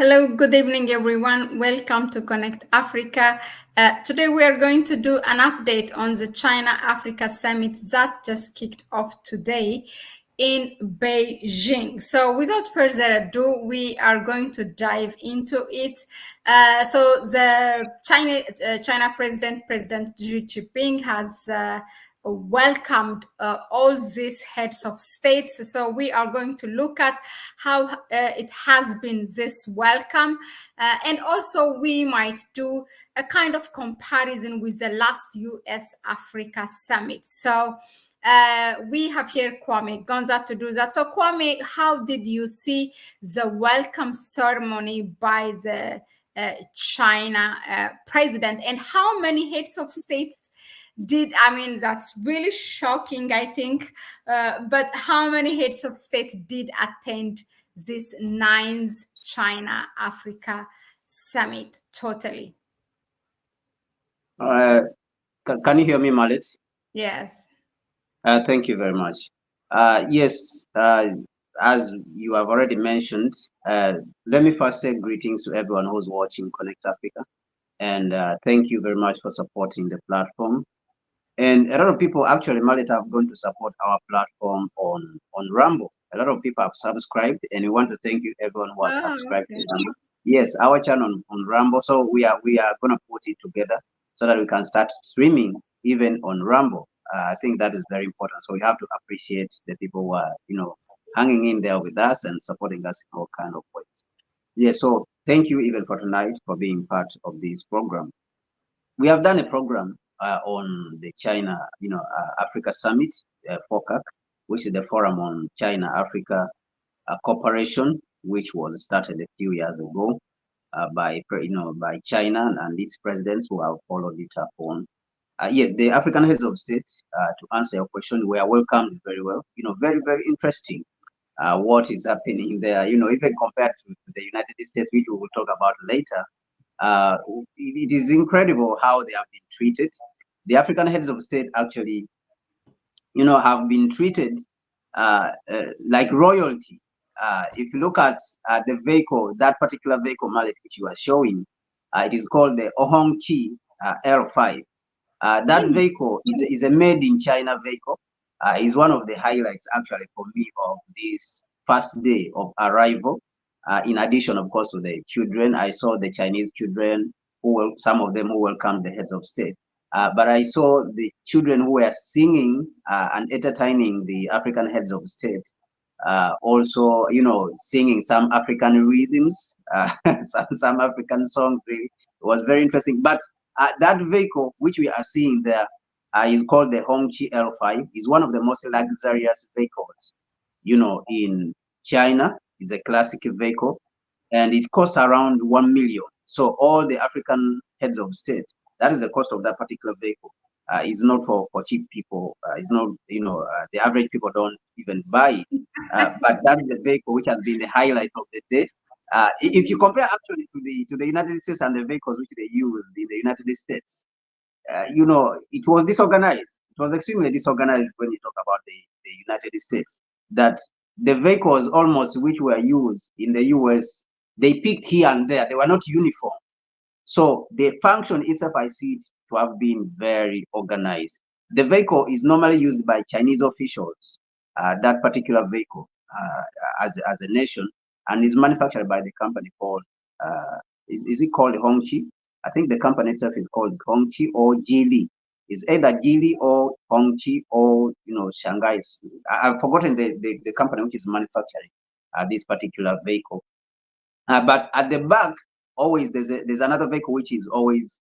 Hello, good evening, everyone. Welcome to Connect Africa. Today, we are going to do an update on the China Africa Summit that just kicked off today in Beijing. So, without further ado, we are going to dive into it. So, the China President Xi Jinping, has welcomed all these heads of states. So we are going to look at how it has been this welcome, and also we might do a kind of comparison with the last US Africa summit. So we have here Kwame Gonza to do that. So Kwame, how did you see the welcome ceremony by the China president, and how many heads of states that's really shocking, I think. But how many heads of state did attend this ninth China Africa summit totally? Can you hear me, Mahlet? Yes. Thank you very much. Yes, as you have already mentioned, let me first say greetings to everyone who's watching Connect Africa. And thank you very much for supporting the platform. And a lot of people, actually, Mahlet, have gone to support our platform on Rumble. A lot of people have subscribed, and we want to thank you, everyone who has subscribed to Rumble. Yes, our channel on Rumble. So we are going to put it together so that we can start streaming even on Rumble. I think that is very important. So we have to appreciate the people who are, hanging in there with us and supporting us in all kind of ways. Yeah, so thank you even for tonight for being part of this program. We have done a program on the China, Africa Summit, Focac, which is the Forum on China Africa Cooperation, which was started a few years ago by China and its presidents who have followed it up on. Yes, the African heads of state, to answer your question, were welcomed very well. Very, very interesting what is happening there. Even compared to the United States, which we will talk about later. It is incredible how they have been treated. The African heads of state actually, have been treated like royalty. If you look at the vehicle, that particular vehicle, Mahlet, which you are showing, it is called the Ohongchi L5. That vehicle is a made in China vehicle. Is one of the highlights actually for me of this first day of arrival. In addition, of course, to the children, I saw the Chinese children, some of them who welcomed the heads of state. But I saw the children who were singing and entertaining the African heads of state. Also, singing some African rhythms, some African songs. Really, it was very interesting. But that vehicle, which we are seeing there, is called the Hongqi L5. Is one of the most luxurious vehicles, in China. Is a classic vehicle, and it costs around 1 million. So all the African heads of state, that is the cost of that particular vehicle. It's not for cheap people. It's not, the average people don't even buy it. But that's the vehicle which has been the highlight of the day. If you compare actually to the United States and the vehicles which they used in the United States, it was disorganized. It was extremely disorganized when you talk about the United States. That the vehicles almost which were used in the US, they picked here and there. They were not uniform. So the function itself, I see it to have been very organized. The vehicle is normally used by Chinese officials, that particular vehicle as a nation, and is manufactured by the company called, is it called Hongqi? I think the company itself is called Hongqi or Geely. It's either Geely or Hongqi or Shanghai. I've forgotten the company which is manufacturing this particular vehicle. But at the back, always there's another vehicle which is always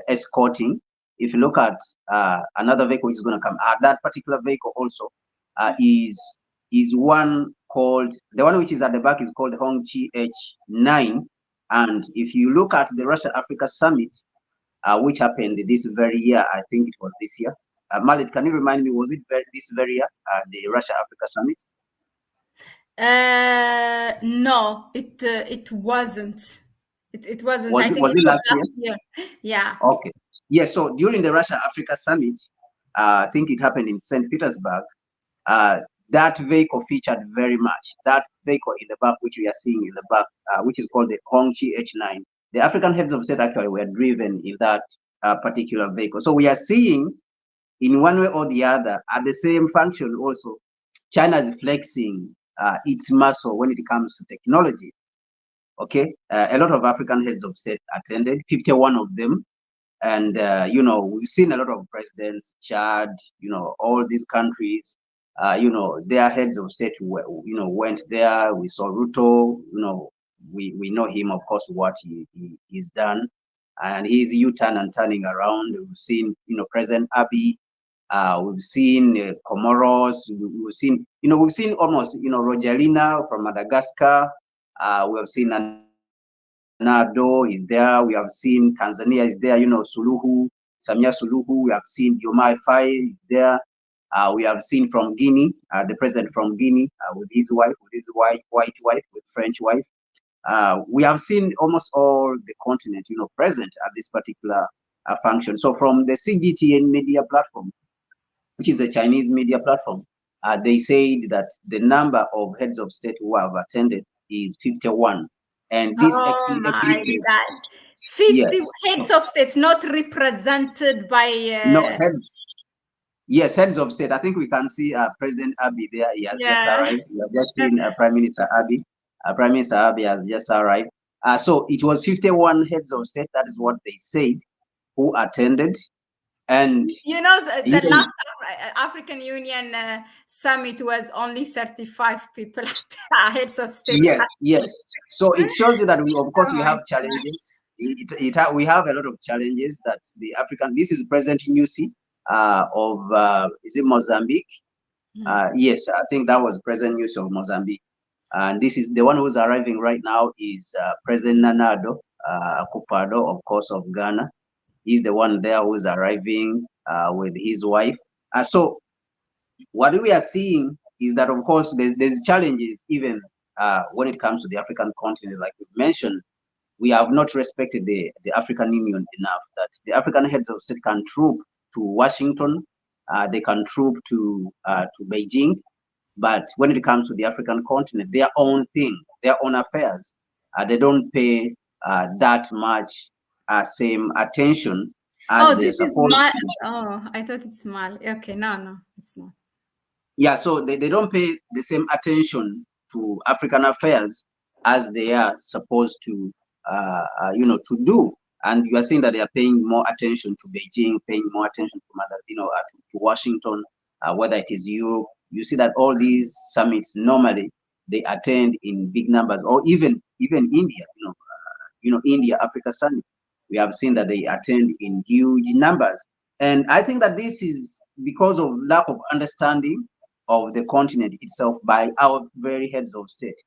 escorting. If you look at another vehicle which is going to come, that particular vehicle also is one called, the one which is at the back is called Hongqi H9. And if you look at the Russia-Africa Summit, which happened this very year, I think it was this year. Mahlet, can you remind me, was it this very year, the Russia-Africa Summit? No, it wasn't. It wasn't. I think it was last year. Yeah. Okay. Yeah. So during the Russia-Africa Summit, I think it happened in St. Petersburg. that vehicle featured very much. That vehicle in the back, which we are seeing in the back, which is called the Hongqi H9. The African heads of state actually were driven in that particular vehicle. So we are seeing, in one way or the other, at the same function also, China is flexing its muscle when it comes to technology. Okay, a lot of African heads of state attended, 51 of them. And, you know, we've seen a lot of presidents, Chad, you know, all these countries, you know, their heads of state, you know, went there. We saw Ruto, you know, we know him, of course, what he's done. And he's U-turn and turning around. We've seen, you know, President Abiy. We've seen Comoros. We've seen, you know, we've seen almost, you know, Rojalina from Madagascar. We have seen Nado is there. We have seen Tanzania is there. You know, Samia Suluhu. We have seen Diomaye Faye is there. We have seen from Guinea, the president from Guinea with his wife, white wife, with French wife. We have seen almost all the continent, you know, present at this particular function. So from the CGTN media platform, which is a Chinese media platform, they said that the number of heads of state who have attended is 51. And this Oh actually my eclipses, God. 50 yes, heads of states not represented by. no, yes, heads of state. I think we can see President Abiy there. He has just Yeah. arrived. We have just seen Prime Minister Abiy. Prime Minister Abiy has just arrived. So it was 51 heads of state. That is what they said who attended. And You know, the even, last African Union summit was only 35 people heads of states. yes. So it shows you that we, of course, Oh we my have challenges. We have a lot of challenges that the African. This is President Nyusi of is it Mozambique? God. Yes, I think that was President Nyusi of Mozambique. And this is the one who's arriving right now is President Nanado Akufo-Addo, of course, of Ghana. He's the one there who's arriving with his wife. So what we are seeing is that, of course, there's challenges even when it comes to the African continent. Like we mentioned, we have not respected the African Union enough, that the African heads of state can troop to Washington, they can troop to Beijing, but when it comes to the African continent, their own thing, their own affairs, they don't pay that much same attention as Oh, they're this is supposed Mal. to. Oh, I thought it's Mal. Okay, no, it's not. Yeah, so they don't pay the same attention to African affairs as they are supposed to, you know, to do. And you are seeing that they are paying more attention to Beijing, paying more attention to you know, to Washington, whether it is Europe. You see that all these summits normally they attend in big numbers, or even India. You know, India Africa Summit. We have seen that they attend in huge numbers, and I think that this is because of lack of understanding of the continent itself by our very heads of state,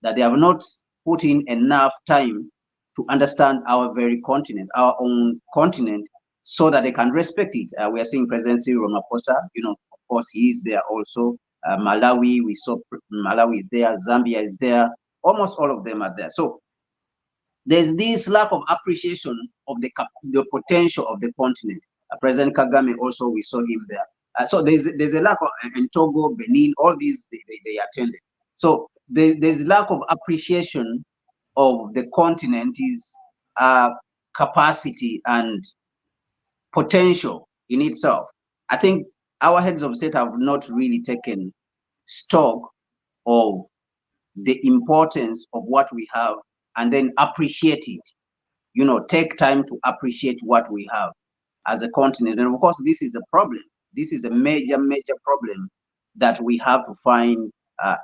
that they have not put in enough time to understand our very continent, our own continent, so that they can respect it. We are seeing President Cyril Ramaphosa, you know, of course, he is there also. Malawi, we saw Malawi is there, Zambia is there, almost all of them are there. So there's this lack of appreciation of the potential of the continent. President Kagame also, we saw him there. So there's a lack of, in Togo, Benin, all these they attended. So there's lack of appreciation of the continent, is capacity and potential in itself. I think our heads of state have not really taken stock of the importance of what we have and then appreciate it. You know, take time to appreciate what we have as a continent. And of course, this is a problem. This is a major problem that we have to find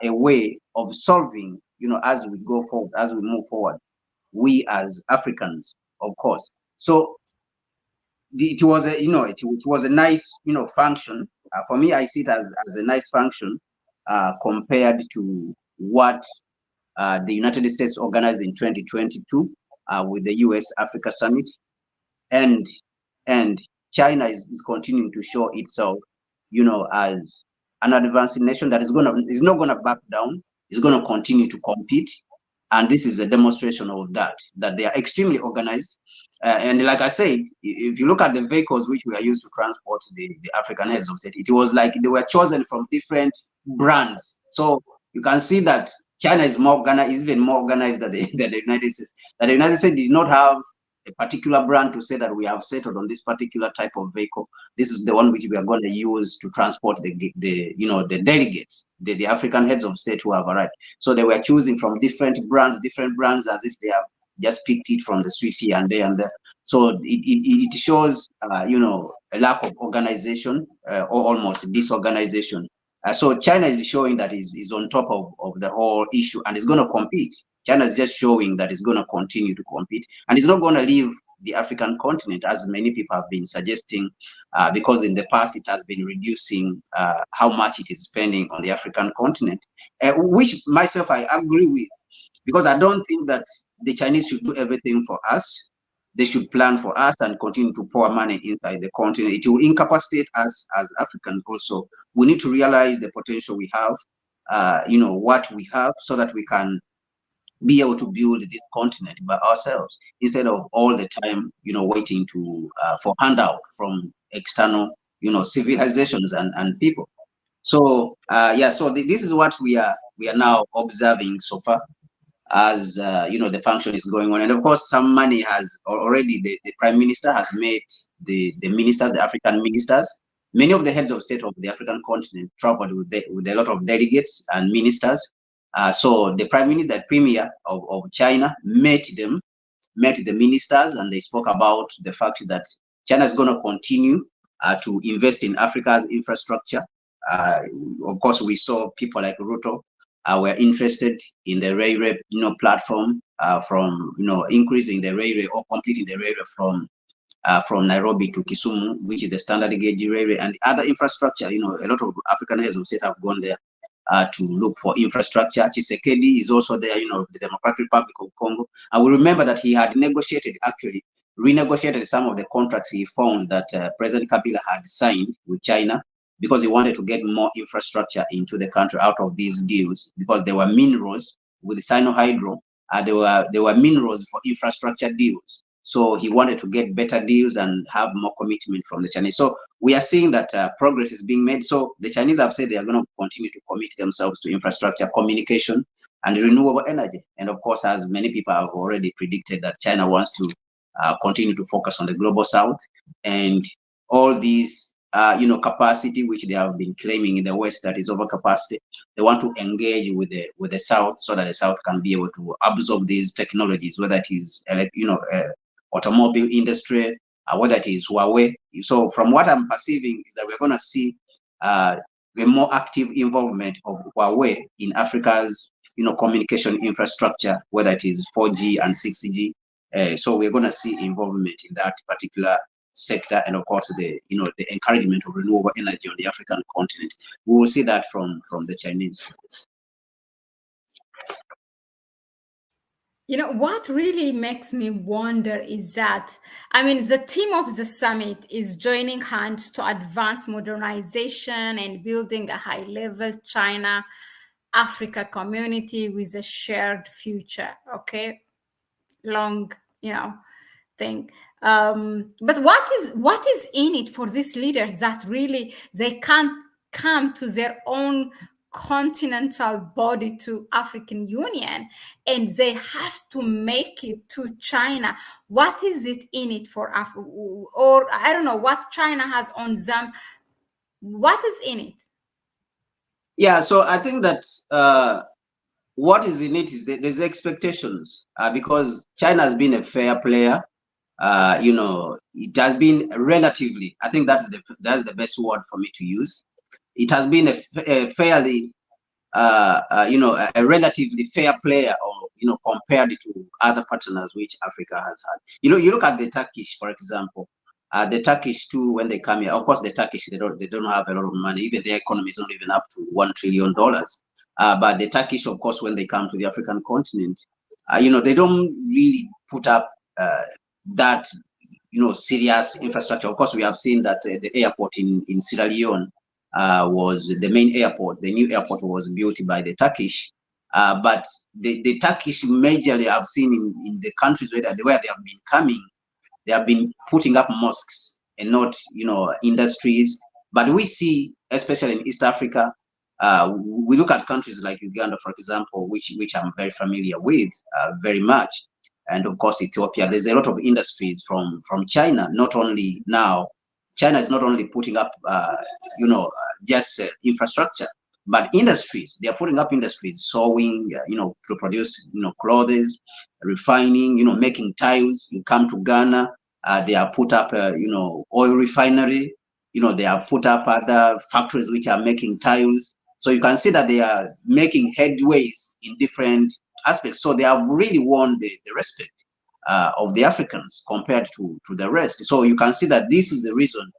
a way of solving, you know, as we go forward, as we move forward, we as Africans, of course. So it was a, you know, it was a nice, you know, function. For me, I see it as a nice function compared to what the United States organized in 2022 with the US Africa Summit, and China is continuing to show itself, you know, as an advancing nation that is not gonna back down, is gonna continue to compete, and this is a demonstration of that they are extremely organized, and like I said, if you look at the vehicles which we are used to transport the African heads of state, it was like they were chosen from different brands. So you can see that China is more organized, is even more organized than than the United States. That the United States did not have a particular brand to say that we have settled on this particular type of vehicle. This is the one which we are going to use to transport the delegates, the African heads of state who have arrived. So they were choosing from different brands as if they have just picked it from the streets here and there and there. So it shows a lack of organization or almost disorganization. So China is showing that is on top of the whole issue and is going to compete. China is just showing that it's going to continue to compete and it's not going to leave the African continent, as many people have been suggesting, because in the past it has been reducing how much it is spending on the African continent, which myself I agree with, because I don't think that the Chinese should do everything for us. They should plan for us and continue to pour money inside the continent. It will incapacitate us as Africans also. We need to realize the potential we have, what we have, so that we can be able to build this continent by ourselves instead of all the time, waiting to for handout from external, civilizations and people. So so this is what we are now observing so far as the function is going on. And of course, some money has already, the prime minister has made the ministers, the African ministers. Many of the heads of state of the African continent traveled with a lot of delegates and ministers. So the prime minister, the premier of China, met the ministers, and they spoke about the fact that China is going to continue to invest in Africa's infrastructure. Of course, we saw people like Ruto were interested in the railway, platform, from increasing the railway or completing the railway from Nairobi to Kisumu, which is the standard gauge railway, and other infrastructure. A lot of African heads of state have gone there to look for infrastructure. Tshisekedi is also there, the Democratic Republic of Congo. And we remember that he had renegotiated some of the contracts he found that President Kabila had signed with China, because he wanted to get more infrastructure into the country out of these deals, because there were minerals with Sino-Hydro. There were minerals for infrastructure deals. So he wanted to get better deals and have more commitment from the Chinese. So we are seeing that progress is being made. So the Chinese have said they are going to continue to commit themselves to infrastructure, communication, and renewable energy. And of course, as many people have already predicted, that China wants to continue to focus on the global south, and all these capacity which they have been claiming in the West that is overcapacity. They want to engage with the South, so that the South can be able to absorb these technologies, whether it is automobile industry, whether it is Huawei. So from what I'm perceiving is that we're going to see a more active involvement of Huawei in Africa's communication infrastructure, whether it is 4G and 6G. So we're going to see involvement in that particular sector, and of course the encouragement of renewable energy on the African continent. We will see that from the Chinese. What really makes me wonder is that, the theme of the summit is joining hands to advance modernization and building a high-level China-Africa community with a shared future. Okay, long, thing. But what is in it for these leaders that really they can't come to their own continental body, to African Union, and they have to make it to China? What is it in it for Africa? Or I don't know what China has on them. What is in it? Yeah, so I think that what is in it is there's expectations, because China has been a fair player. It has been relatively, I think that's the best word for me to use. It has been a fairly, a relatively fair player, or compared to other partners which Africa has had. You look at the Turkish, for example. The Turkish too, when they come here, of course, the Turkish they don't have a lot of money. Even their economy is not even up to $1 trillion. But the Turkish, of course, when they come to the African continent, they don't really put up that serious infrastructure. Of course, we have seen that the airport in Sierra Leone was the main airport. The new airport was built by the Turkish. But the Turkish majorly I've seen in the countries where they have been coming, They have been putting up mosques and not, industries. But we see, especially in East Africa, we look at countries like Uganda, for example, which I'm very familiar with, very much, and of course Ethiopia. There's a lot of industries from China. Not only now, China is not only putting up, just infrastructure, but industries. They are putting up industries, sewing, to produce, clothes, refining, making tiles. You come to Ghana, they have put up, oil refinery. They have put up other factories which are making tiles. So you can see that they are making headways in different aspects. So they have really won the respect of the Africans compared to the rest. So you can see that this is the reason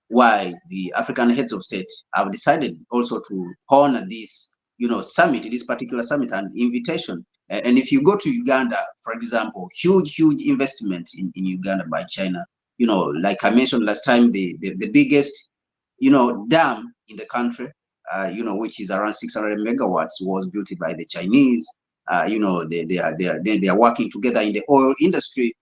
why the African heads of state have decided also to honor this, summit, this particular summit and invitation. And if you go to Uganda, for example, huge investment in Uganda by China. Like I mentioned last time, the biggest, dam in the country, which is around 600 megawatts, was built by the Chinese. They are working together in the oil industry.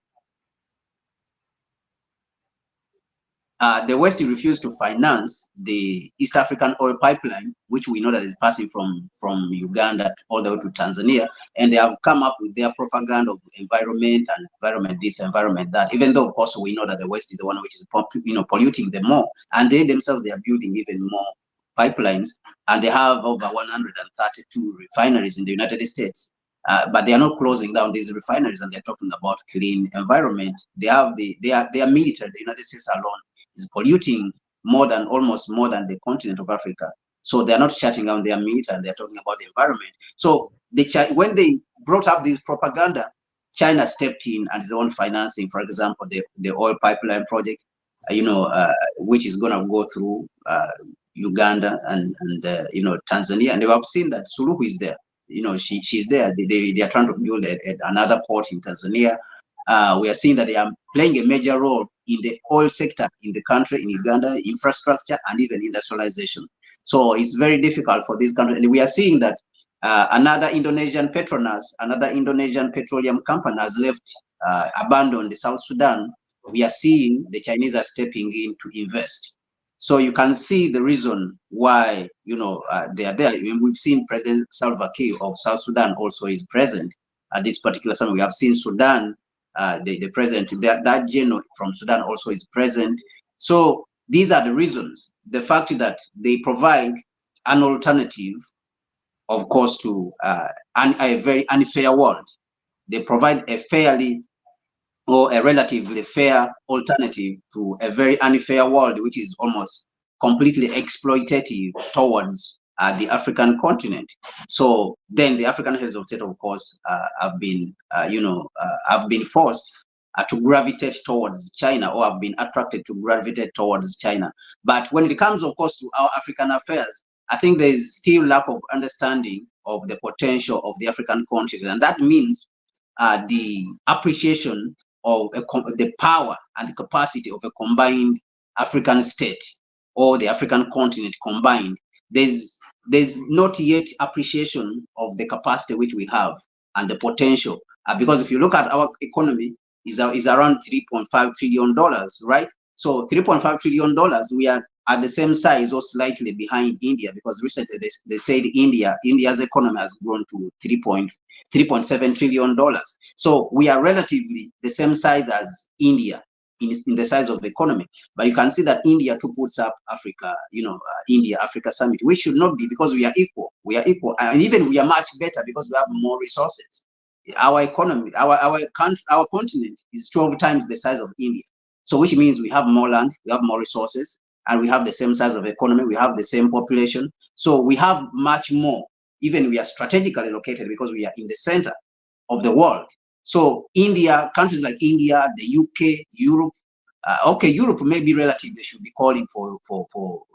The West refused to finance the East African oil pipeline, which we know that is passing from Uganda all the way to Tanzania, and they have come up with their propaganda of environment and environment this, environment that. Even though, of course, we know that the West is the one which is polluting them more, and they themselves they are building even more pipelines, and they have over 132 refineries in the United States. But they are not closing down these refineries, and they're talking about clean environment. They are military. The United States alone is polluting almost more than the continent of Africa. So they're not shutting down their meat, and they're talking about the environment. So when they brought up this propaganda, China stepped in and is the one financing, for example, the oil pipeline project, which is going to go through Uganda and Tanzania. And they have seen that Suluhu is there. She's there. They are trying to build another port in Tanzania. We are seeing that they are playing a major role in the oil sector in the country, in Uganda, infrastructure and even industrialization. So it's very difficult for these countries. And we are seeing that another Indonesian Petronas, another Indonesian petroleum company has abandoned South Sudan. We are seeing the Chinese are stepping in to invest. So you can see the reason why, they are there. We've seen President Salva Kiir of South Sudan also is present at this particular summit. We have seen Sudan, the president, that general from Sudan also is present. So these are the reasons. The fact that they provide an alternative, of course, to a very unfair world. They provide a relatively fair alternative to a very unfair world, which is almost completely exploitative towards the African continent. So then the African heads of state, of course, have been forced to gravitate towards China, or have been attracted to gravitate towards China. But when it comes, of course, to our African affairs, I think there is still lack of understanding of the potential of the African continent, and that means the appreciation of the power and the capacity of a combined African state, or the African continent combined. There's not yet appreciation of the capacity which we have and the potential, because if you look at our economy, is around $3.5 trillion, right? So $3.5 trillion, we are at the same size or slightly behind India, because recently they said India's economy has grown to $3.7 trillion. So we are relatively the same size as India in the size of the economy. But you can see that India too puts up Africa, India-Africa summit. We should not be, because we are equal. We are equal, and even we are much better because we have more resources. Our economy, our continent is 12 times the size of India. So which means we have more land, we have more resources, and we have the same size of economy, we have the same population. So we have much more. Even we are strategically located because we are in the center of the world. So India, countries like India, the UK, Europe, Europe may be relative. They should be calling for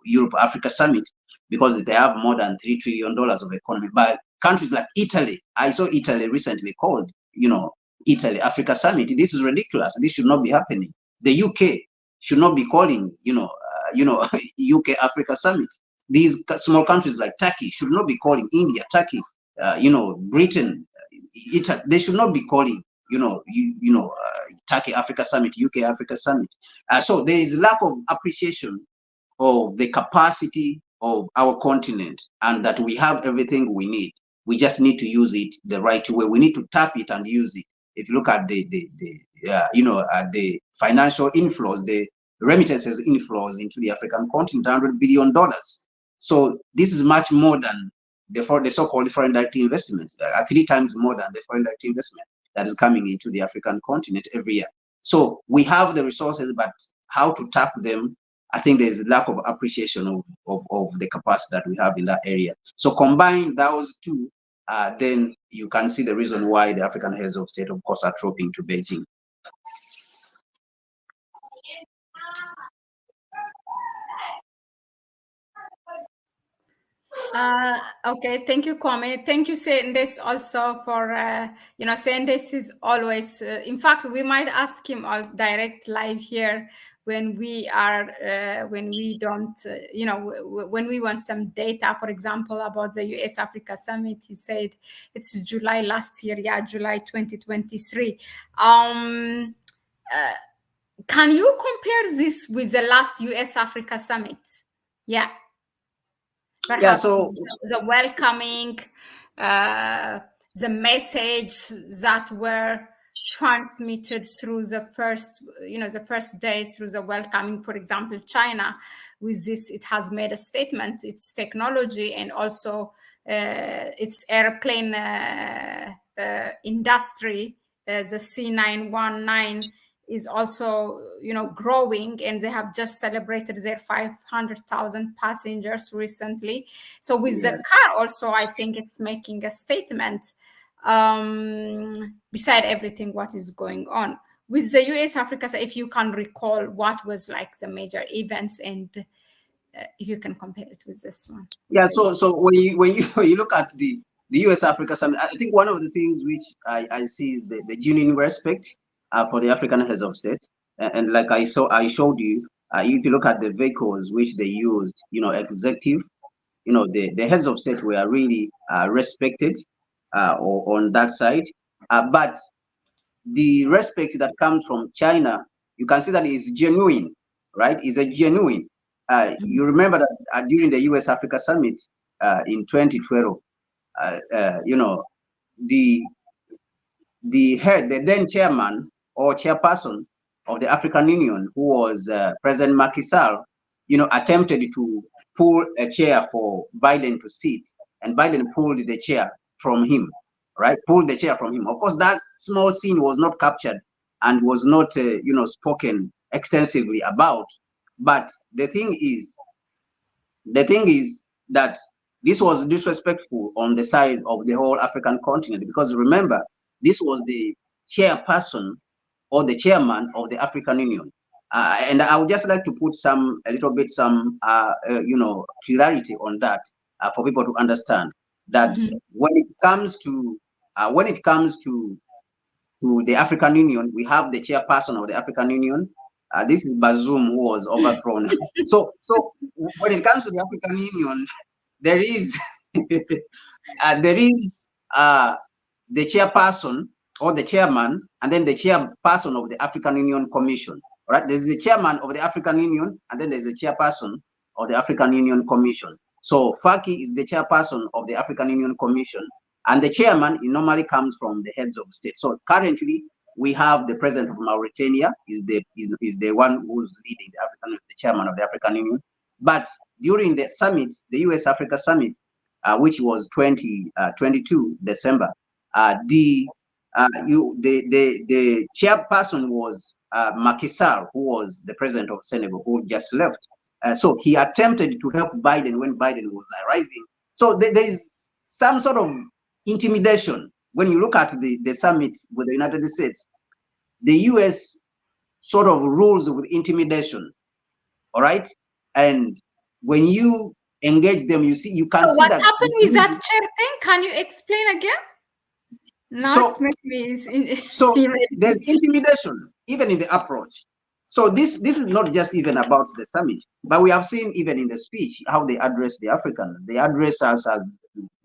Europe-Africa summit because they have more than $3 trillion of economy. But countries like Italy, I saw Italy recently called, Italy Africa summit. This is ridiculous. This should not be happening. The UK should not be calling, UK Africa summit. These small countries like Turkey should not be calling India, Turkey, Britain, Italy. They should not be calling Turkey Africa Summit, UK Africa Summit. So there is lack of appreciation of the capacity of our continent, and that we have everything we need. We just need to use it the right way. We need to tap it and use it. If you look at the financial inflows, the remittances inflows into the African continent, $100 billion. So this is much more than the so-called foreign direct investments, 3 times more than the foreign direct investment that is coming into the African continent every year. So we have the resources, but how to tap them, I think there's a lack of appreciation of the capacity that we have in that area. So combine those two, then you can see the reason why the African heads of state, of course, are trooping to Beijing. Okay, thank you, Kwame. Thank you, Sendes, also for Sendes is always. In fact, we might ask him all direct live here when we don't, when we want some data, for example, about the U.S. Africa Summit. He said it's July last year, July 2023. Can you compare this with the last U.S. Africa Summit? Yeah. Perhaps the welcoming, the message that were transmitted through the first day through the welcoming. For example, China, with this, it has made a statement. Its technology and also its airplane industry, the C919. Is also, growing, and they have just celebrated their 500,000 passengers recently. So with the car also, I think it's making a statement beside everything what is going on. With the US Africa, if you can recall what was like the major events, and if you can compare it with this one. Yeah, so when you look at the US Africa Summit, I think one of the things which I see is the genuine respect for the African heads of state, and like I showed you, if you look at the vehicles which they used, executive, the heads of state were really respected on that side, but the respect that comes from China, you can see that is genuine, right? Is a genuine. You remember that during the US Africa Summit in 2012, the then chairman or chairperson of the African Union, who was President Macky Sall, attempted to pull a chair for Biden to sit, and Biden pulled the chair from him, right? Pulled the chair from him. Of course, that small scene was not captured and was not, spoken extensively about. But the thing is that this was disrespectful on the side of the whole African continent, because remember, this was the chairperson or the chairman of the African Union. And I would just like to put some clarity on that for people to understand that when it comes to the African Union, we have the chairperson of the African Union. This is Bazoum, who was overthrown. So when it comes to the African Union, there is the chairperson or the chairman, and then the chairperson of the African Union Commission. Right? There's the chairman of the African Union, and then there's the chairperson of the African Union Commission. So Faki is the chairperson of the African Union Commission, and the chairman normally comes from the heads of state. So currently, we have the president of Mauritania is the one who's leading the chairman of the African Union. But during the summit, the US Africa Summit, which was 2022 December, the chairperson was Macky Sall, who was the president of Senegal, who just left. So he attempted to help Biden when Biden was arriving. So there is some sort of intimidation. When you look at the summit with the United States, the US sort of rules with intimidation. All right. And when you engage them, you can see what that. What happened with that chair thing? Can you explain again? So there's intimidation even in the approach. So this is not just even about the summit, but we have seen even in the speech how they address the Africans. They address us as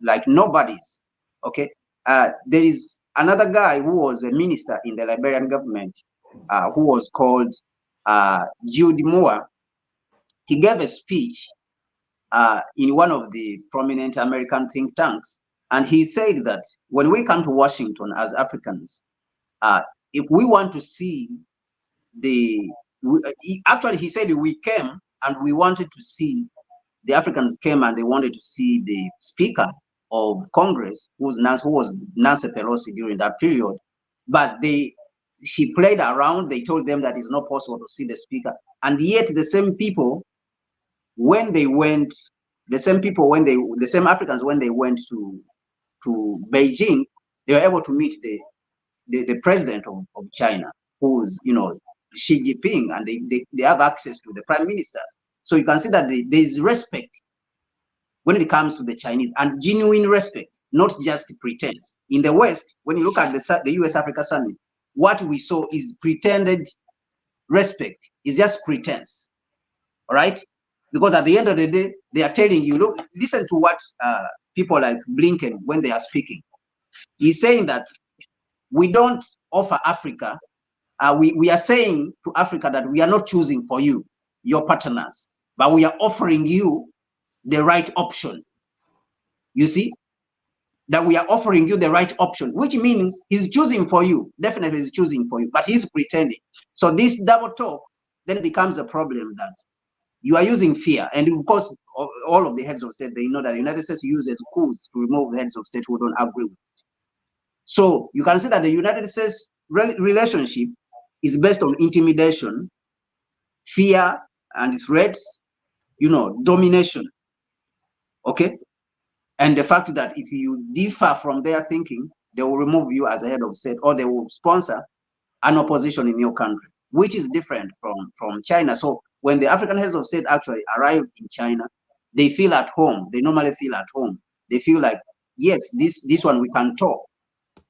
like nobodies. Okay, there is another guy who was a minister in the Liberian government, who was called Jude Moore. He gave a speech in one of the prominent American think tanks, and he said that when we come to Washington as Africans, if we want to see actually he said we came and we wanted to see, the Africans came and they wanted to see the Speaker of Congress, who was Nancy Pelosi during that period, but she played around. They told them that it's not possible to see the Speaker, and yet the same people when they went, the same Africans when they went to Beijing, they were able to meet the president of China, who's Xi Jinping, and they have access to the prime ministers. So you can see that there is respect when it comes to the Chinese, and genuine respect, not just pretense. In the West, when you look at the US-Africa Summit, what we saw is pretended respect. It's just pretense, all right? Because at the end of the day, they are telling you, look, listen to what people like Blinken, when they are speaking. He's saying that we don't offer Africa, we are saying to Africa that we are not choosing for you, your partners, but we are offering you the right option. You see, that we are offering you the right option, which means he's choosing for you. Definitely he's choosing for you, but he's pretending. So this double talk then becomes a problem, that you are using fear. And of course, all of the heads of state, they know that the United States uses coups to remove the heads of state who don't agree with it. So you can see that the United States relationship is based on intimidation, fear, and threats, domination. Okay? And the fact that if you differ from their thinking, they will remove you as a head of state, or they will sponsor an opposition in your country, which is different from China. So when the African heads of state actually arrive in China, they feel at home. They normally feel at home. They feel like, yes, this one we can talk.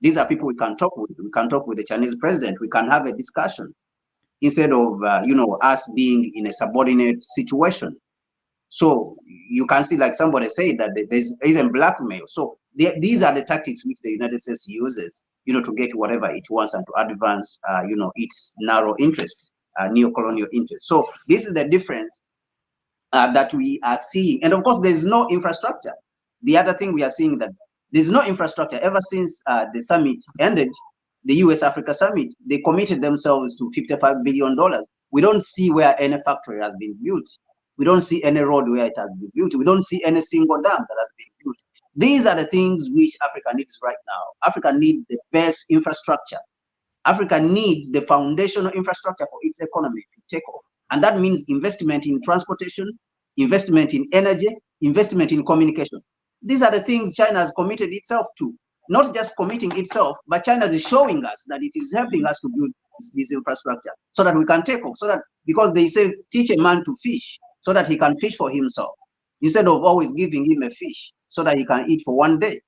These are people we can talk with. We can talk with the Chinese president. We can have a discussion instead of us being in a subordinate situation. So you can see, like somebody said, that there's even blackmail. So these are the tactics which the United States uses, to get whatever it wants and to advance, its narrow interests, neo-colonial interests. So this is the difference that we are seeing. And of course, there's no infrastructure. The other thing we are seeing, that there's no infrastructure. Ever since the summit ended, the US-Africa summit, they committed themselves to $55 billion. We don't see where any factory has been built. We don't see any road where it has been built. We don't see any single dam that has been built. These are the things which Africa needs right now. Africa needs the best infrastructure. Africa needs the foundational infrastructure for its economy to take off. And that means investment in transportation, investment in energy, investment in communication. These are the things China has committed itself to. Not just committing itself, but China is showing us that it is helping us to build this infrastructure so that we can take off. So that, because they say, teach a man to fish so that he can fish for himself, instead of always giving him a fish so that he can eat for one day.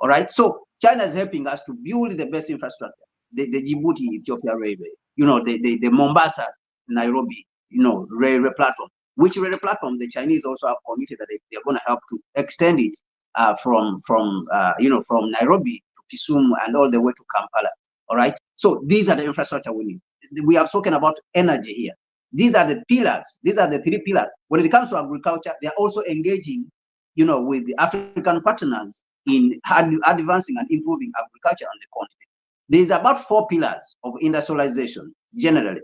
All right. So China is helping us to build the best infrastructure. The Djibouti Ethiopia railway, the Mombasa Nairobi, railway platform, which railway platform the Chinese also have committed that they're going to help to extend it from Nairobi to Kisumu and all the way to Kampala. All right. So these are the infrastructure we need. We have spoken about energy here. These are the pillars. These are the three pillars. When it comes to agriculture, they are also engaging, with the African partners in advancing and improving agriculture on the continent. There's about 4 pillars of industrialization generally.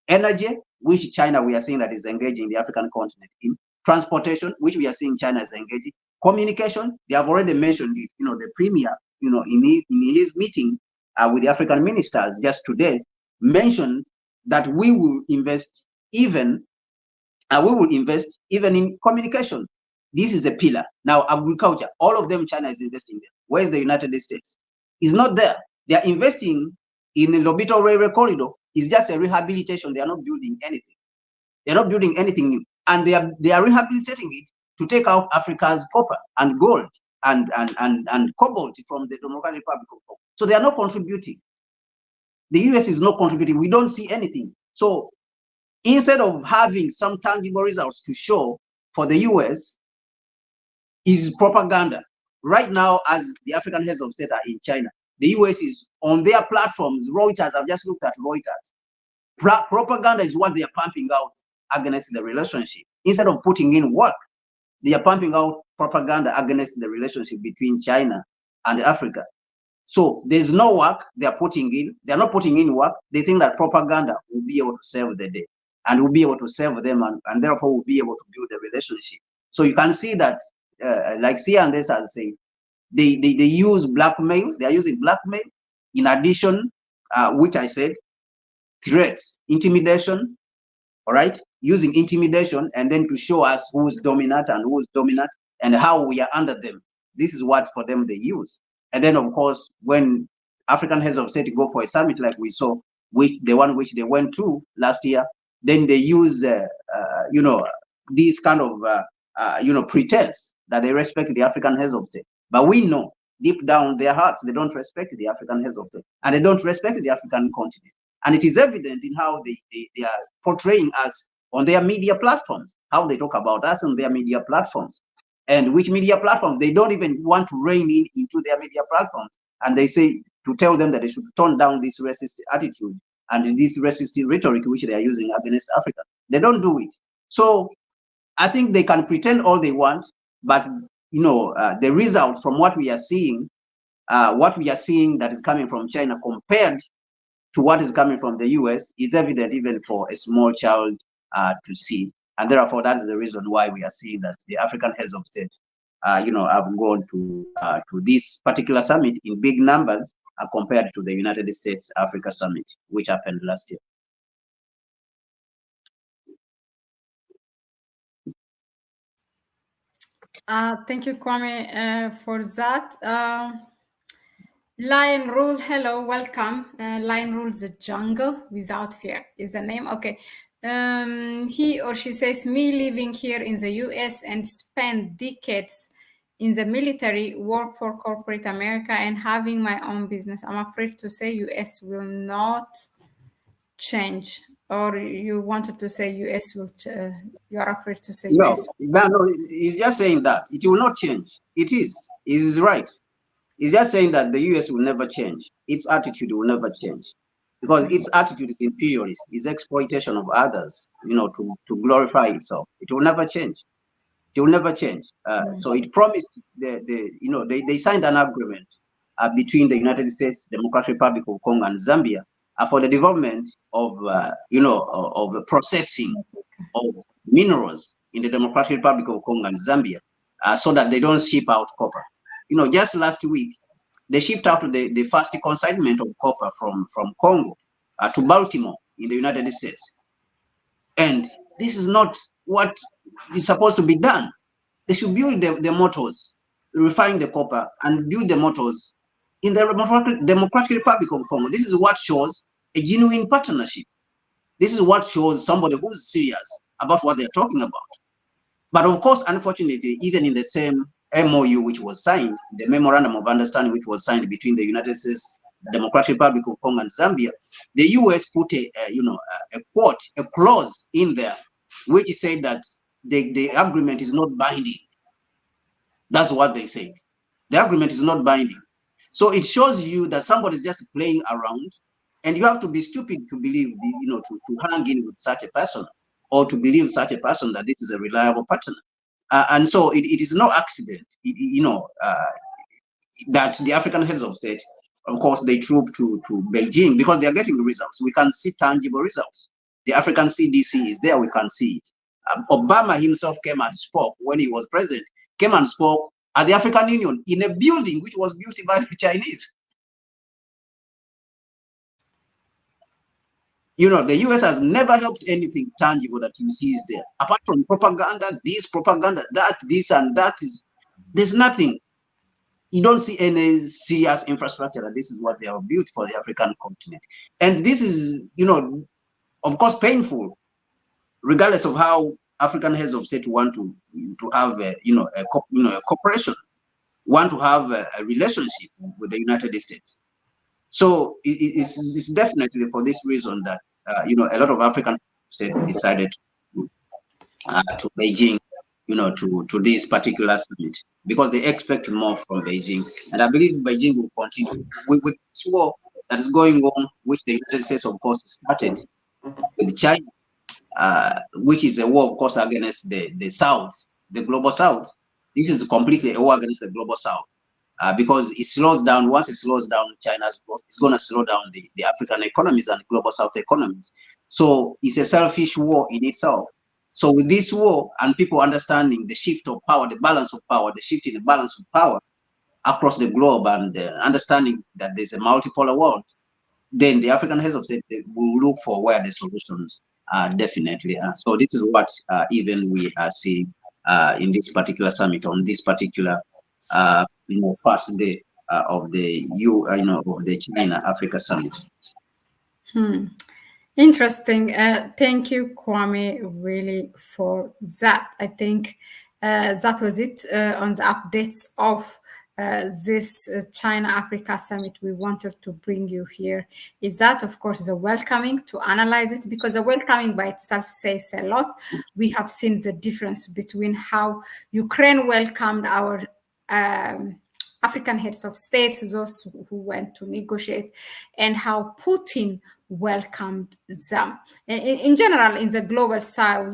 Energy, which China, we are seeing that is engaging the African continent in. Transportation, which we are seeing China is engaging. Communication, they have already mentioned it. The premier, in his meeting with the African ministers just today, mentioned that we will invest even in communication. This is a pillar. Now, agriculture, all of them, China is investing there. Where's the United States? It's not there. They are investing in the Lobito Railway Corridor. It's just a rehabilitation. They are not building anything. They're not building anything new. And they are rehabilitating it to take out Africa's copper and gold and cobalt from the Democratic Republic of Congo. So they are not contributing. The US is not contributing. We don't see anything. So instead of having some tangible results to show for the US, is propaganda. Right now, as the African heads of state are in China, the US is on their platforms. Reuters, I've just looked at Reuters. Propaganda is what they are pumping out against the relationship. Instead of putting in work, they are pumping out propaganda against the relationship between China and Africa. So there's no work they are putting in. They're not putting in work. They think that propaganda will be able to save the day and will be able to save them, and therefore will be able to build a relationship. So you can see that, like Sia and this has said, they use blackmail. They are using blackmail in addition, which I said, threats, intimidation, all right, using intimidation, and then to show us who's dominant and how we are under them. This is what for them they use. And then of course, when African heads of state go for a summit like we saw, which the one which they went to last year, then they use these kind of pretense that they respect the African heads of state. But we know deep down their hearts they don't respect the African heads of state, and they don't respect the African continent. And it is evident in how they are portraying us on their media platforms, how they talk about us on their media platforms, and which media platforms they don't even want to rein in into their media platforms. And they say to tell them that they should tone down this racist attitude and this racist rhetoric which they are using against Africa. They don't do it. So I think they can pretend all they want, but the result from what we are seeing that is coming from China compared to what is coming from the US is evident even for a small child to see. And therefore, that is the reason why we are seeing that the African heads of state, have gone to this particular summit in big numbers compared to the United States Africa Summit, which happened last year. Thank you, Kwame, for that. Lion Rule, hello, welcome. Lion Rules the Jungle Without Fear is the name. Okay. He or she says, me living here in the US and spend decades in the military, work for corporate America and having my own business. I'm afraid to say US will not change. Or you wanted to say US will, you are afraid to say US. No, he's just saying that it will not change. It is right. He's just saying that the US will never change. Its attitude will never change because its attitude is imperialist, is exploitation of others, to glorify itself. It will never change. It will never change. So it promised they signed an agreement between the United States, Democratic Republic of Congo, and Zambia for the development of of processing of minerals in the Democratic Republic of Congo and Zambia, so that they don't ship out copper. Just last week, they shipped out the first consignment of copper from Congo to Baltimore in the United States. And this is not what is supposed to be done. They should build the motors, refine the copper, and build the motors in the Democratic Republic of Congo. This is what shows a genuine partnership. This is what shows somebody who's serious about what they're talking about. But of course, unfortunately, even in the same MOU which was signed, the Memorandum of Understanding which was signed between the United States, Democratic Republic of Congo, and Zambia, the US put a clause in there, which said that the agreement is not binding. That's what they said. The agreement is not binding. So it shows you that somebody is just playing around, and you have to be stupid to believe, to hang in with such a person, or to believe such a person that this is a reliable partner. And so it is no accident, that the African heads of state, of course, they troop to Beijing because they are getting results. We can see tangible results. The African CDC is there, we can see it. Obama himself came and spoke when he was president, came and spoke at the African Union in a building which was built by the Chinese. The US has never helped anything tangible that you see is there. Apart from propaganda, that, this, and that there's nothing. You don't see any serious infrastructure that this is what they have built for the African continent. And this is, of course, painful, regardless of how African heads of state want to have a cooperation, want to have a relationship with the United States. So it's definitely for this reason that, a lot of African states decided to Beijing to this particular summit, because they expect more from Beijing. And I believe Beijing will continue with this war that is going on, which the United States, of course, started with China, which is a war, of course, against the South, the global South. This is completely a war against the global South. Because it slows down, once it slows down China's growth, it's going to slow down the African economies and global South economies. So it's a selfish war in itself. So with this war and people understanding the shift of power, the balance of power, the shift in the balance of power across the globe, and understanding that there's a multipolar world, then the African heads of state will look for where the solutions are definitely are. So this is what even we are seeing in this particular summit, on this particular first day of the of the China Africa Summit. Interesting. Thank you, Kwame, really for that. I think that was it on the updates of this China Africa Summit we wanted to bring you here. Is that, of course, the welcoming, to analyze it, because the welcoming by itself says a lot. We have seen the difference between how Ukraine welcomed our African heads of states, those who went to negotiate, and how Putin welcomed them. In general, in the global South,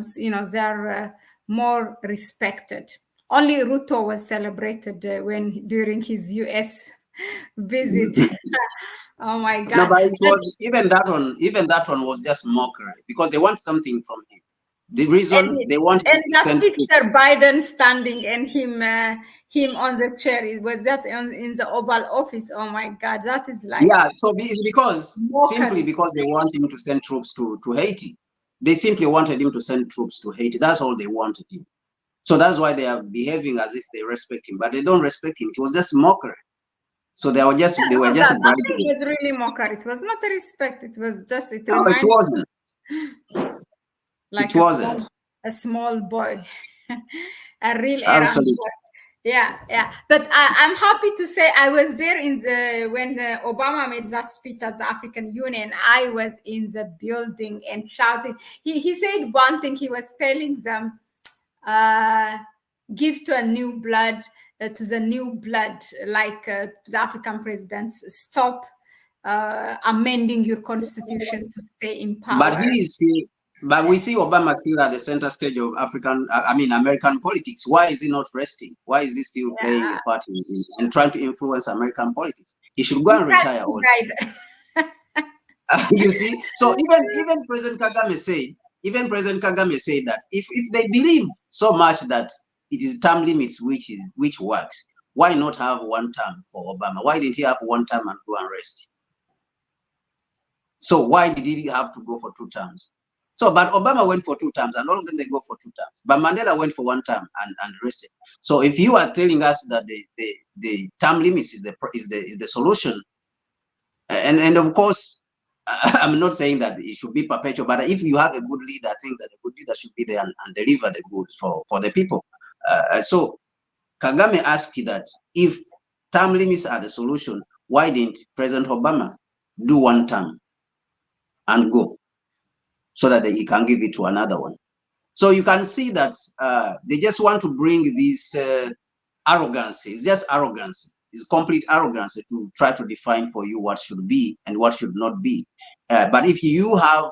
they're more respected. Only Ruto was celebrated during his US visit. Oh my God! No, but it was even that one was just mockery, because they want something from him. The reason they want and to that send picture, Biden standing and him on the chair, was that in the Oval Office? Oh my God, that is like, yeah. So it's because mockery. simply because they want him to send troops to Haiti. They simply wanted him to send troops to Haiti. That's all they wanted him. So that's why they are behaving as if they respect him, but they don't respect him. It was just mockery. So they were just That bragging. was really mockery. It was not a respect. It was just, it No, it reminded wasn't. like It wasn't. a small boy, a real errand Absolutely. boy. Yeah. But I'm happy to say I was there when Obama made that speech at the African Union. I was in the building and shouting. He said one thing. He was telling them, give to a new blood, to the new blood, like the African presidents, stop amending your constitution to stay in power. But we see Obama still at the center stage of American politics. Why is he not resting? Why is he still playing a part in trying to influence American politics? He should go and retire. You see, so even President Kagame said that if they believe so much that it is term limits which works, why not have one term for Obama? Why didn't he have one term and go and rest? So why did he have to go for 2 terms? So, but Obama went for 2 terms, and all of them, they go for 2 terms. But Mandela went for 1 term and rested. So if you are telling us that the term limits is the solution, and of course, I'm not saying that it should be perpetual, but if you have a good leader, I think that a good leader should be there and deliver the goods for the people. So Kagame asked that if term limits are the solution, why didn't President Obama do 1 term and go, so that he can give it to another one? So you can see that they just want to bring this arrogance. It's just arrogance. It's complete arrogance to try to define for you what should be and what should not be. But if you have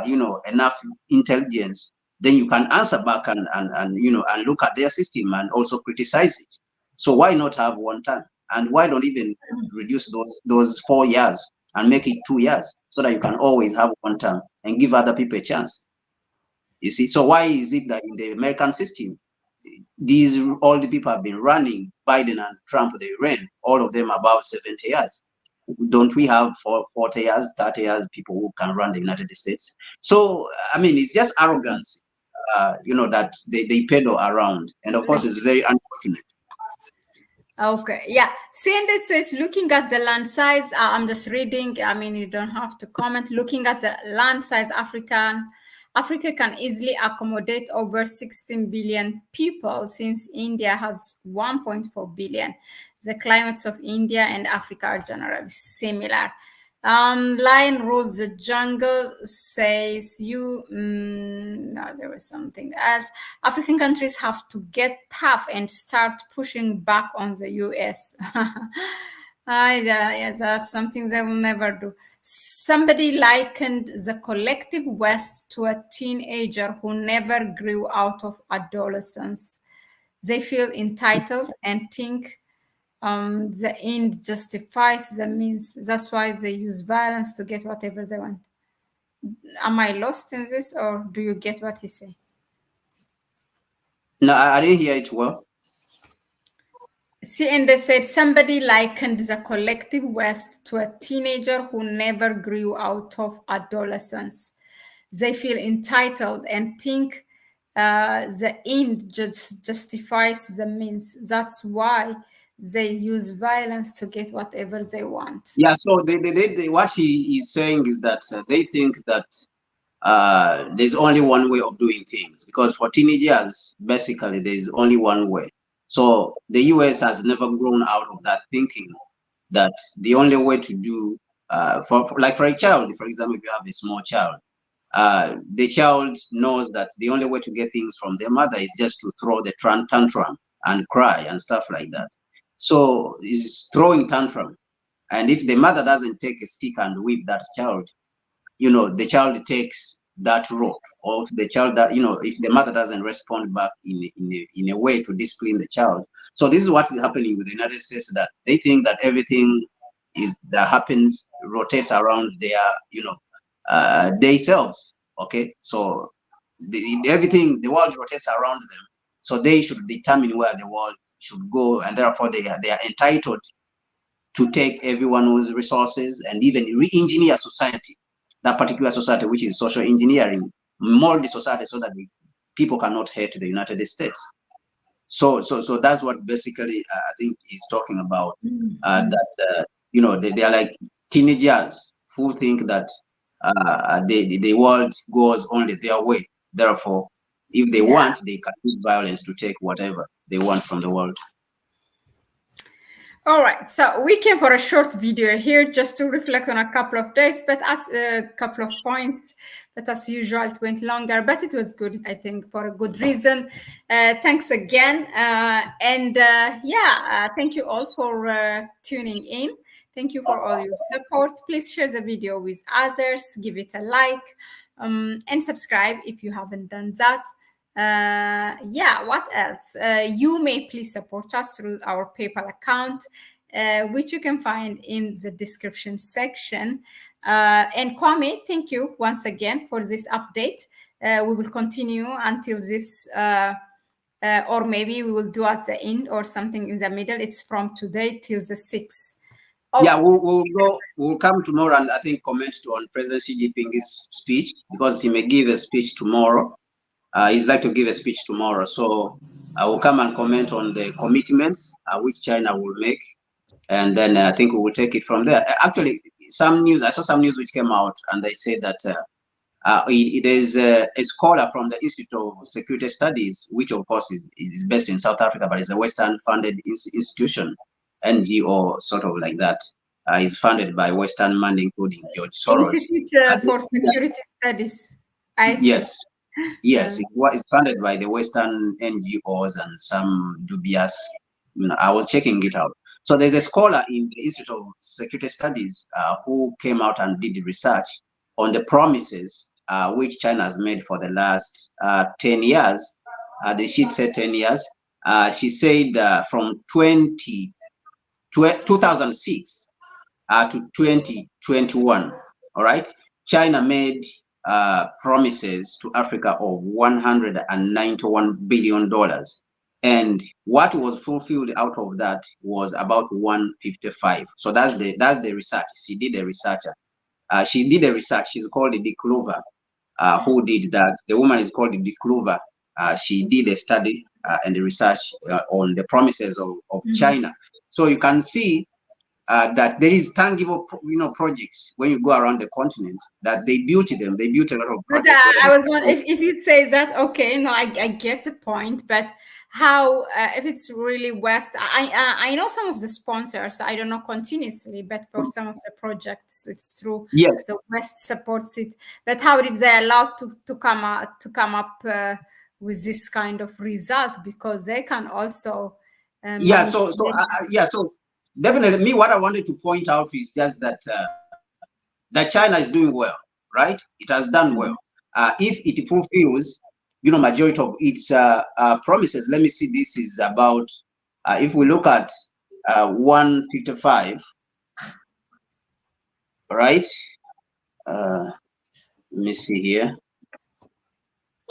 enough intelligence, then you can answer back and look at their system and also criticize it. So why not have 1 term? And why don't even reduce those 4 years and make it 2 years, so that you can always have 1 term and give other people a chance? You see, so why is it that in the American system, all the people have been running, Biden and Trump, they ran, all of them above 70 years. Don't we have 40 years, 30 years people who can run the United States? So, I mean, it's just arrogance, that they peddle around. And of course, it's very unfortunate. Okay, yeah. Sandy says, looking at the land size, I'm just reading. I mean, you don't have to comment. Looking at the land size, Africa can easily accommodate over 16 billion people, since India has 1.4 billion. The climates of India and Africa are generally similar. Lion rules the jungle, says you. No, there was something else. African countries have to get tough and start pushing back on the US. Yeah, that's something they will never do. Somebody likened the collective West to a teenager who never grew out of adolescence. They feel entitled and think the end justifies the means. That's why they use violence to get whatever they want. Am I lost in this, or do you get what he say? No, I didn't hear it well. See, and they said somebody likened the collective West to a teenager who never grew out of adolescence. They feel entitled and think the end justifies the means. That's why they use violence to get whatever they want. Yeah, so what he is saying is that they think that there's only one way of doing things, because for teenagers, basically, there's only one way. So the US has never grown out of that thinking that the only way to do, for a child, for example, if you have a small child, the child knows that the only way to get things from their mother is just to throw the tantrum and cry and stuff like that. So it's throwing tantrum. And if the mother doesn't take a stick and whip that child, the child takes that rope. Or if the child, if the mother doesn't respond back in a way to discipline the child. So this is what is happening with the United States, that they think that everything that happens rotates around their themselves. Okay, so the world rotates around them. So they should determine where the world should go, and therefore they are entitled to take everyone's resources and even re-engineer society, that particular society, which is social engineering, mold the society so that people cannot hate the United States. So that's what basically I think he's talking about. That they are like teenagers who think that the world goes only their way. Therefore, if they want, they can use violence to take whatever they want from the world. All right, so we came for a short video here just to reflect on a couple of days, but as a couple of points, but as usual, it went longer, but it was good, I think, for a good reason. Thanks again. Thank you all for tuning in. Thank you for all your support. Please share the video with others, give it a like, and subscribe if you haven't done that. What else? You may please support us through our PayPal account, which you can find in the description section. And Kwame, thank you once again for this update. We will continue until this, or maybe we will do at the end or something in the middle. It's from today till the 6th. We'll come tomorrow and I think comment on President Xi Jinping's speech, because he may give a speech tomorrow. He's like to give a speech tomorrow, so I will come and comment on the commitments which China will make, and then I think we will take it from there. Actually, I saw some news which came out, and they said that it is a scholar from the Institute of Security Studies, which of course is based in South Africa, but is a Western-funded institution, NGO, sort of like that. Is funded by Western money, including George Soros. Institute for Security Studies. I see. Yes, it's funded by the Western NGOs and some dubious. I was checking it out. So there's a scholar in the Institute of Security Studies who came out and did research on the promises which China has made for the last 10 years. She said 10 years. She said from 2006 to 2021. All right, China made promises to Africa of $191 billion, and what was fulfilled out of that was about 155. So that's the research. She did a researcher. She did a research. She's called Dick Clover, who did that. The woman is called Dick Clover. She did a study and a research on the promises of China. So you can see that there is tangible, projects when you go around the continent that they built them. They built a lot of But projects. I was wondering if you say that, okay, no, I get the point, but how, if it's really West, I know some of the sponsors, I don't know continuously, but for some of the projects, it's true. Yes. The West supports it, but how did they allow to come up with this kind of result? Because they can also Yeah. So definitely, me, what I wanted to point out is just that China is doing well, right? It has done well. If it fulfills, majority of its promises. Let me see. This is about if we look at 155, right? Let me see here.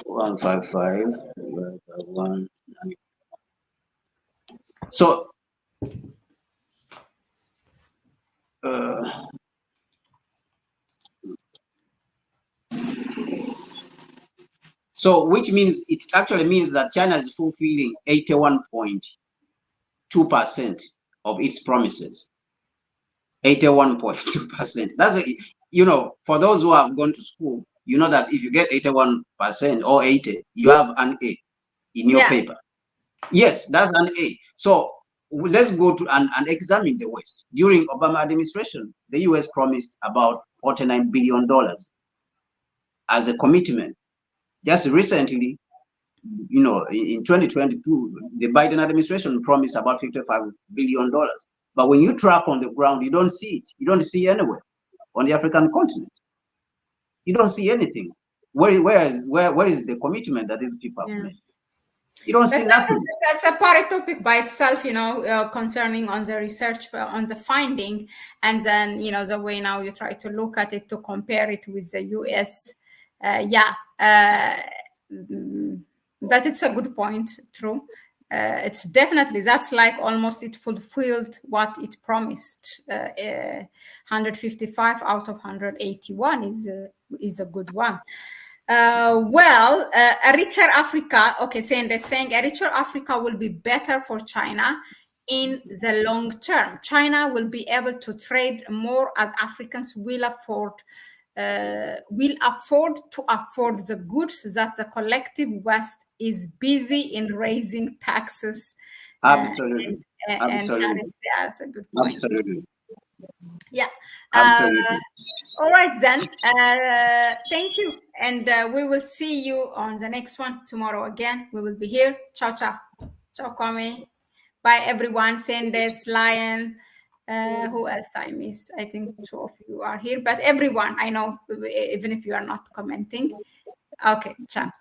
155 1. So which means it actually means that China is fulfilling 81.2% of its promises. 81.2%. That's for those who have gone to school, you know that if you get 81% or 80, you have an A in your paper. Yes, that's an A. So let's go to and examine the West. During Obama administration, the US promised about $49 billion as a commitment. Just recently, in 2022, the Biden administration promised about $55 billion. But when you track on the ground, you don't see it. You don't see anywhere on the African continent. You don't see anything. Where is the commitment that these people have made? You don't see nothing. That's a part topic by itself, concerning on the research on the finding, and then the way now you try to look at it to compare it with the US. But it's a good point. True. It's definitely, that's like almost it fulfilled what it promised. 155 out of 181 is a good one. A richer Africa, okay, saying a richer Africa will be better for China in the long term. China will be able to trade more as Africans will afford to afford the goods that the collective West is busy in raising taxes. Absolutely. And tariffs. Yeah, that's a good point. Absolutely. Yeah. Absolutely. All right, then. Thank you. And we will see you on the next one tomorrow again. We will be here. Ciao, ciao. Ciao, Kwame. Bye, everyone. Sendes, Lion. Who else I miss? I think 2 of you are here, but everyone, I know, even if you are not commenting. Okay, ciao.